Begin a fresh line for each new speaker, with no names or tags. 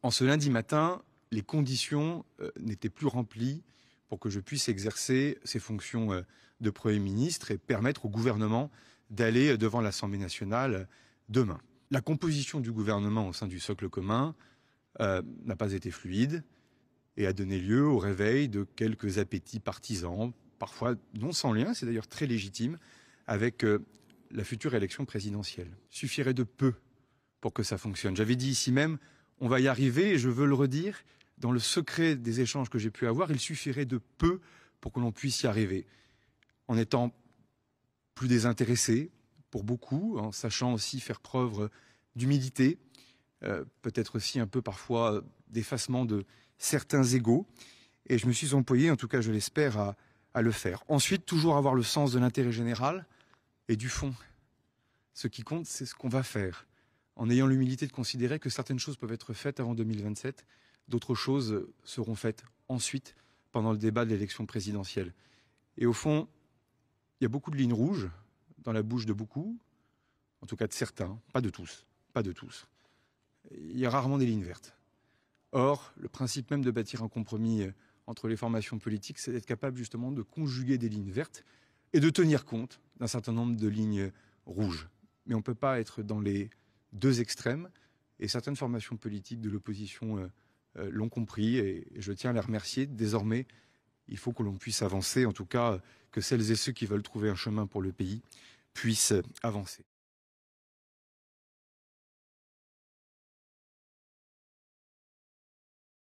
En ce lundi matin, les conditions n'étaient plus remplies pour que je puisse exercer ces fonctions de Premier ministre et permettre au gouvernement d'aller devant l'Assemblée nationale demain. La composition du gouvernement au sein du socle commun n'a pas été fluide et a donné lieu au réveil de quelques appétits partisans, parfois non sans lien, c'est d'ailleurs très légitime, avec la future élection présidentielle. Il suffirait de peu pour que ça fonctionne. J'avais dit ici même, on va y arriver, et je veux le redire, dans le secret des échanges que j'ai pu avoir, il suffirait de peu pour que l'on puisse y arriver. En étant plus désintéressé pour beaucoup, en sachant aussi faire preuve d'humilité, peut-être aussi un peu parfois d'effacement de certains égos. Et je me suis employé, en tout cas je l'espère, à le faire. Ensuite, toujours avoir le sens de l'intérêt général et du fond. Ce qui compte, c'est ce qu'on va faire, en ayant l'humilité de considérer que certaines choses peuvent être faites avant 2027, d'autres choses seront faites ensuite, pendant le débat de l'élection présidentielle. Et au fond, il y a beaucoup de lignes rouges dans la bouche de beaucoup, en tout cas de certains, pas de tous, pas de tous. Il y a rarement des lignes vertes. Or, le principe même de bâtir un compromis entre les formations politiques, c'est d'être capable justement de conjuguer des lignes vertes et de tenir compte d'un certain nombre de lignes rouges. Mais on ne peut pas être dans les deux extrêmes, et certaines formations politiques de l'opposition l'ont compris, et je tiens à les remercier. Désormais, il faut que l'on puisse avancer, en tout cas que celles et ceux qui veulent trouver un chemin pour le pays puissent avancer.